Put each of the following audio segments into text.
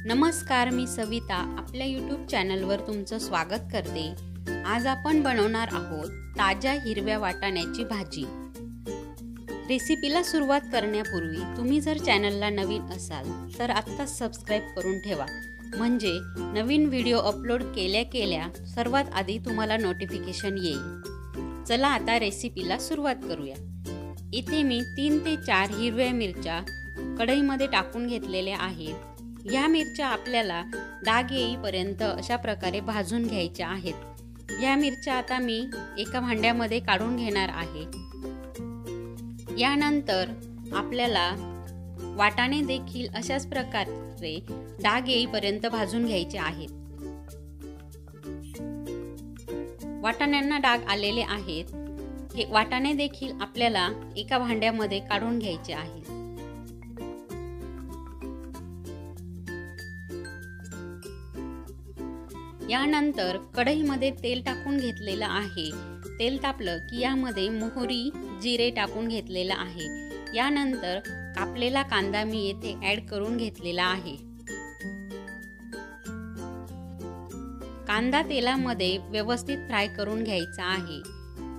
नमस्कार, मी सविता आपल्या यूट्यूब चॅनलवर तुमचं स्वागत करते। आज आपण बनवणार आहोत ताज्या हिरव्या वाटाण्याची भाजी। रेसिपीला सुरुवात करण्यापूर्वी तुम्ही जर चॅनलला नवीन असाल तर आत्ताच सबस्क्राइब करून ठेवा, म्हणजे नवीन व्हिडिओ अपलोड केल्या सर्वात आधी तुम्हाला नोटिफिकेशन येईल। चला आता रेसिपीला सुरुवात करूया। इथे मी 3 ते 4 हिरव्या मिरच्या कढईमध्ये टाकून घेतलेल्या आहेत। या मिरच्या आपल्याला डाग येईपर्यंत अशा प्रकारे भाजून घ्यायच्या आहेत। या मिरच्या आता मी एका भांड्यामध्ये काढून घेणार आहे। यानंतर आपल्याला वाटाणे देखील अशाच प्रकारे डाग येईपर्यंत भाजून घ्यायचे आहेत। वाटाण्यांना डाग आलेले आहेत। हे वाटाणे देखील आपल्याला एका भांड्यामध्ये काढून घ्यायचे आहेत। यानंतर कढईमध्ये तेल टाकून घेतलेलं आहे। तेल तापलं की यामध्ये मोहरी, जिरे टाकून घेतलेलं आहे। यानंतर कापलेला कांदा मी येथे ऍड करून घेतलेला आहे। कांदा तेलामध्ये व्यवस्थित फ्राय करून घ्यायचा आहे।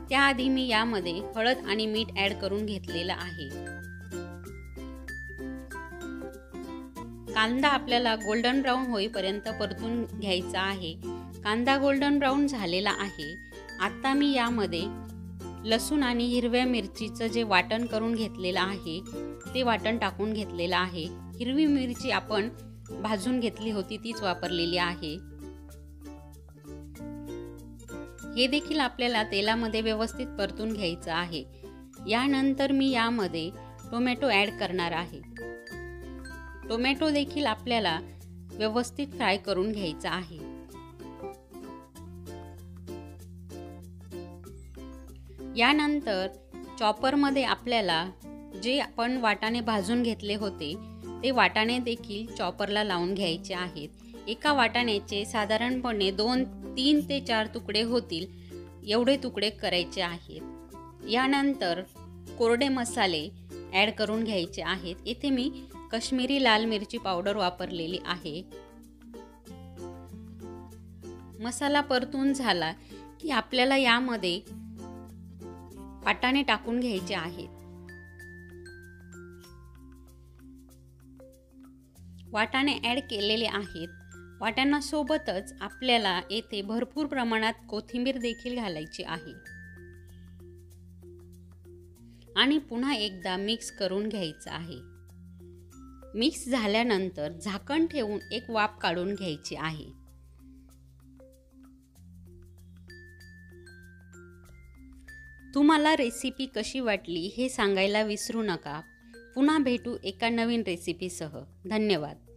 त्याआधी मी यामध्ये हळद आणि मीठ ऍड करून घेतलेलं आहे। कांदा आपल्याला गोल्डन ब्राउन होईपर्यंत परतून घ्यायचा आहे। कांदा गोल्डन ब्राउन झालेला आहे। आता मी यामध्ये लसूण आणि हिरव्या मिरचीचं जे वाटण करून घेतलेलं आहे ते वाटण टाकून घेतलेलं आहे। हिरवी मिरची आपण भाजून घेतली होती तीच वापरलेली आहे। हे देखील आपल्याला तेलामध्ये व्यवस्थित परतून घ्यायचं आहे। यानंतर मी यामध्ये टोमॅटो ऍड करणार आहे। टोमॅटो देखील आपल्याला व्यवस्थित फ्राय करून घ्यायचा आहे। यानंतर चॉपरमध्ये आपल्याला जे आपण वाटाणे भाजून घेतले होते ते वाटाणे देखील चॉपरला लावून घ्यायचे आहेत। एका वाटाण्याचे साधारणपणे 3 ते 4 तुकडे होतील एवढे तुकडे करायचे आहेत। यानंतर कोरडे मसाले ऍड करून घ्यायचे आहेत। इथे मी काश्मीरी लाल मिरची पावडर वापरलेली आहे। मसाला परतून झाला की आपल्याला यामध्ये वाटाणे टाकून घ्यायचे आहेत। वाटाणे ऍड केलेले आहेत। वाटाण्यासोबतच आपल्याला येथे भरपूर प्रमाणात कोथिंबीर देखील घालायची आहे आणि पुन्हा एकदा मिक्स करून घ्यायचं आहे। मिक्स झाल्यानंतर झाकण ठेवून एक वाफ काढून घ्यायची आहे। तुम्हाला रेसिपी कशी वाटली हे सांगायला विसरू नका। पुन्हा भेटू एका नवीन रेसिपीसह। धन्यवाद।